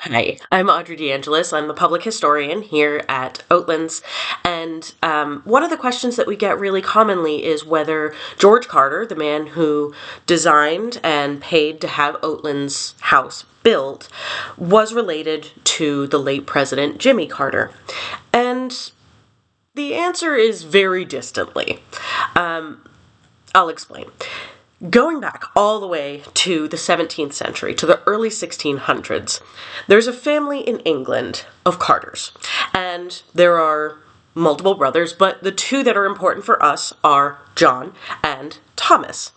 Hi, I'm Audrey DeAngelis. I'm the public historian here at Oatlands. And one of the questions that we get really commonly is whether George Carter, the man who designed and paid to have Oatlands House built, was related to the late President Jimmy Carter. And the answer is very distantly. I'll explain. Going back all the way to the 17th century, to the early 1600s, there's a family in England of Carters. And there are multiple brothers, but the two that are important for us are John and Thomas.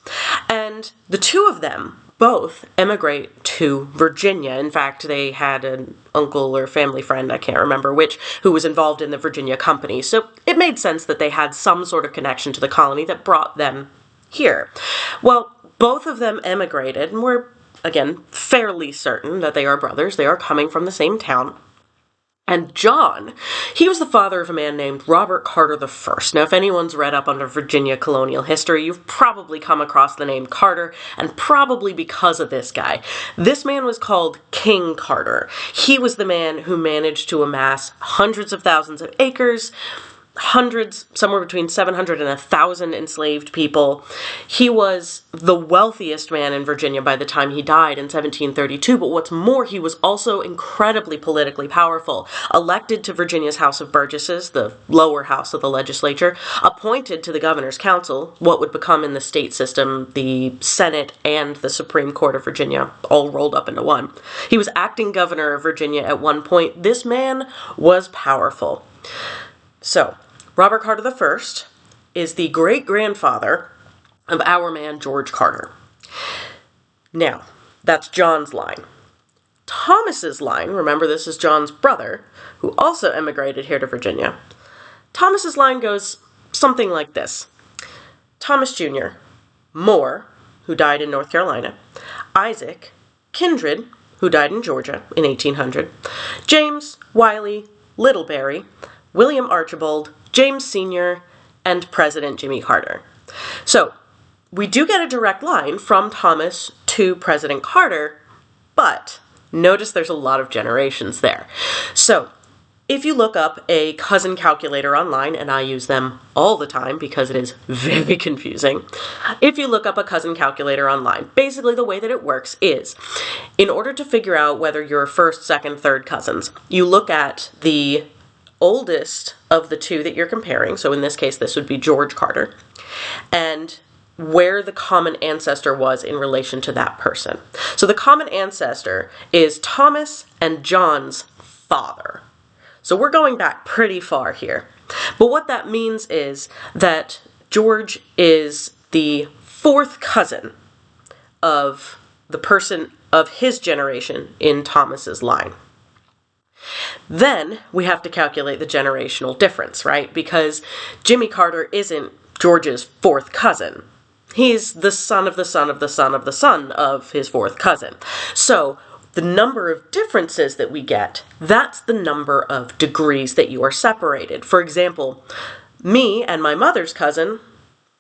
And the two of them both emigrate to Virginia. In fact, they had an uncle or family friend, I can't remember which, who was involved in the Virginia Company. So it made sense that they had some sort of connection to the colony that brought them here. Well, both of them emigrated, and we're, again, fairly certain that they are brothers. They are coming from the same town. And John, he was the father of a man named Robert Carter I. Now, if anyone's read up on Virginia colonial history, you've probably come across the name Carter, and probably because of this guy. This man was called King Carter. He was the man who managed to amass hundreds of thousands of acres, hundreds, somewhere between 700 and 1,000 enslaved people. He was the wealthiest man in Virginia by the time he died in 1732, but what's more, he was also incredibly politically powerful. Elected to Virginia's House of Burgesses, the lower house of the legislature, appointed to the governor's council, what would become in the state system the Senate and the Supreme Court of Virginia, all rolled up into one. He was acting governor of Virginia at one point. This man was powerful. So, Robert Carter I is the great-grandfather of our man George Carter. Now, that's John's line. Thomas's line, remember this is John's brother, who also emigrated here to Virginia. Thomas's line goes something like this. Thomas Jr., Moore, who died in North Carolina, Isaac, Kindred, who died in Georgia in 1800, James, Wiley, Littleberry, William Archibald, James Sr., and President Jimmy Carter. So, we do get a direct line from Thomas to President Carter, but notice there's a lot of generations there. So, if you look up a cousin calculator online, and I use them all the time because it is very confusing, if you look up a cousin calculator online, basically the way that it works is, in order to figure out whether you're first, second, third cousins, you look at the oldest of the two that you're comparing, so in this case this would be George Carter, and where the common ancestor was in relation to that person. So the common ancestor is Thomas and John's father. So we're going back pretty far here. But what that means is that George is the fourth cousin of the person of his generation in Thomas's line. Then we have to calculate the generational difference, right? Because Jimmy Carter isn't George's fourth cousin. He's the son of the son of the son of the son of his fourth cousin. So the number of differences that we get, that's the number of degrees that you are separated. For example, me and my mother's cousin,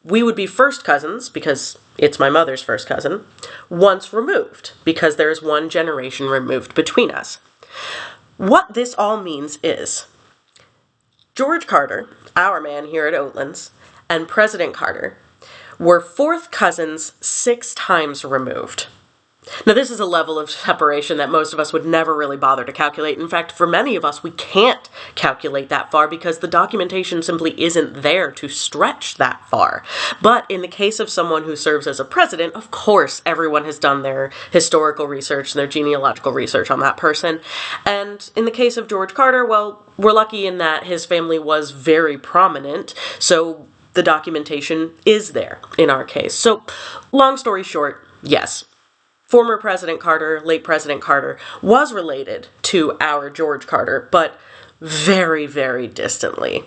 we would be first cousins because it's my mother's first cousin, once removed, because there is one generation removed between us. What this all means is George Carter, our man here at Oatlands, and President Carter were fourth cousins 6 times removed. Now, this is a level of separation that most of us would never really bother to calculate. In fact, for many of us, we can't calculate that far because the documentation simply isn't there to stretch that far. But in the case of someone who serves as a president, of course, everyone has done their historical research and their genealogical research on that person. And in the case of George Carter, well, we're lucky in that his family was very prominent, so the documentation is there in our case. So, long story short, yes. Former President Carter, late President Carter, was related to our George Carter, but very, very distantly.